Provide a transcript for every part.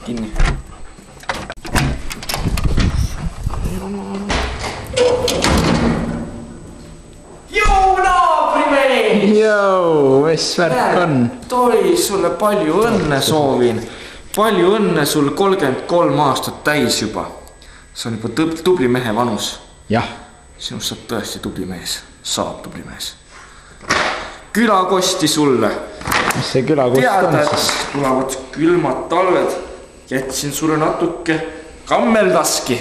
Kinni. Jou, naabrimees! Jou, mis värk on? Toi, sulle palju õnne soovin. Palju õnne sul 33 aastat täis juba. See on juba tubli mehe vanus. Jah. Sinust saab tõesti tubli mees. Saab tubli mees. Külakosti sulle. Mis see külakost on siis? Tead, tulevad külmad talved. Jätsin sulle natuke kammeltaski.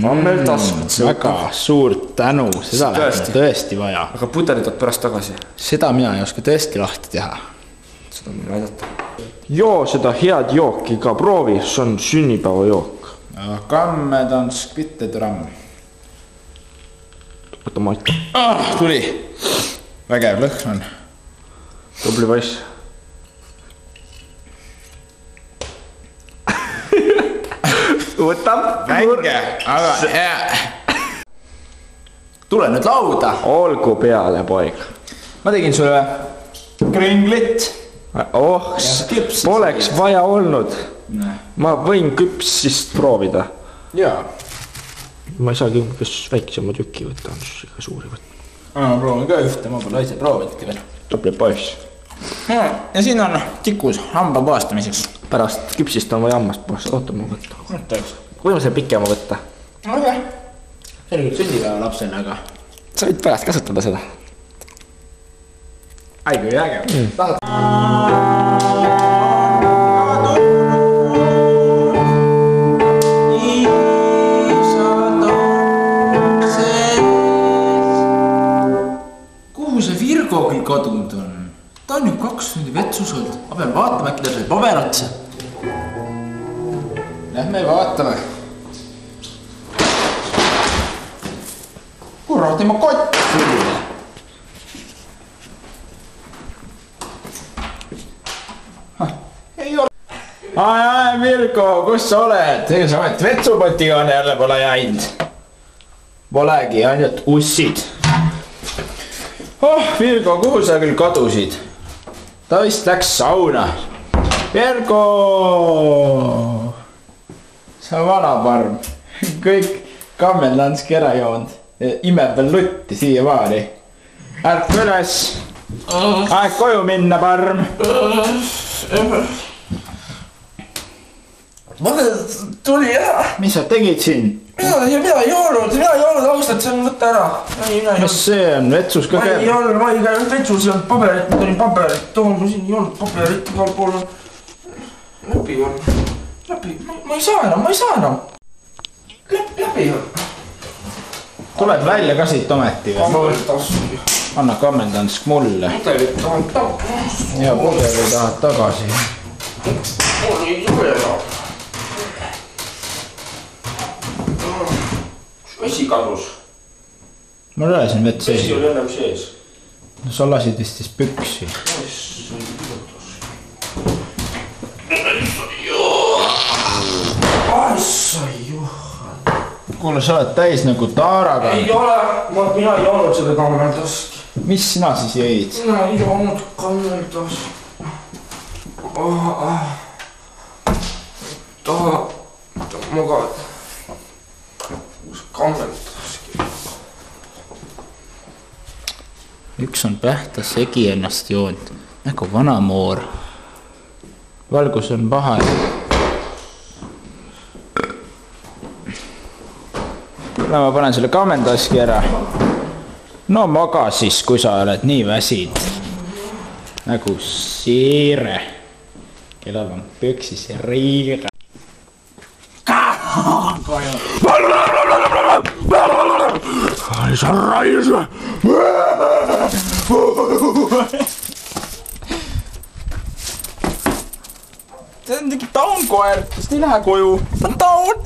Kammeltaskut. Väga suurt tänu. Seda läheb tõesti vaja. Aga pudelid on pärast tagasi. Seda mina ei oska tõesti lahti teha. Seda on meil aidata. Joo seda head jooki ka proovi. See on sünnipäeva jook. Kammedansk vitteturamm. Võta maita. Tuli. Vägev lõhn on. Tubli poiss. Võtab. Väike, aga hea. Tule nüüd lauda. Olgu peale, poeg. Ma tegin sulle kringlit. Oh, poleks vaja olnud. Ma võin küpsist proovida. Jaa. Ma ei saagi väiksema tüki võtta, on ikka suuri võtta. Ma proovin ka ühte, ma pole ise proovidki veel. Tubli poiss. Ja siin on tikus hamba puhastamiseks. Pärast küpsist on vaja hammast puhastada. Oota, ma võtta. Võime selle pikema võtta? Aga. See oli küll sündipäeva lapsena, aga... Sa võid pärast kasutada seda. Ai, kui äge. Tahad? Kuhu see Virgo küll kadunud on? Ta on ju 2 tundi vetsus olnud. Ma pean vaatama, äkki ta sai paber otsa. Lähme vaatame. Kurat, tema kott selline. Ei ole. Ai, Virgo, kus sa oled? Sa oled vetsupotiga on jälle pole jäinud. Polegi, ainult ussid. Oh, Virgo, kuhu sa küll kadusid? Ta vist läks sauna. Virgo! Sa on vana parm. Kõik kammeldanski ära joonud. Imeb veel lutti siia maani. Ärk üles. Aeg koju minna, parm. Ma tuli ära. Mis sa tegid siin? Mina ei joonud, austat, see on võtta ära. Mis see on? Vetsus ka käib? Ma ei käinud vetsus, ei olnud paberit, ma tulin paberit. Toon, ma siin ei olnud paberit, igal pool on. Läbi on. Läbi, ma ei saa enam. Läbi on. Tuled välja ka siit ometi või? Kammeldansk. Anna kammeldansk mulle. Pudelit tahad tagasi. Ja pudeli tahad tagasi. Mul ei tule enam. Vesi kadus. Ma löösin vett sees. Vesi oli ennem sees. No sa lasid vist siis püksi. Assa juhan. Kuule, sa oled täis nagu taaraga. Ei ole, mina ei joonud seda kammeldanski. Mis sina siis jõid? Mina ei joonud kammeldanski. Taha magada. Kammeldanski. Üks on pähta segi ennast joonud. Nagu vanamoor. Valgus on paha. Kuule, ma panen selle kammeldanski ära. No maga siis, kui sa oled nii väsid. Nagu siire. Kellel on püksis ja riiga. Ai sa raisa. See on tegi taunkoer, sest ei lähe koju. Ta on taun.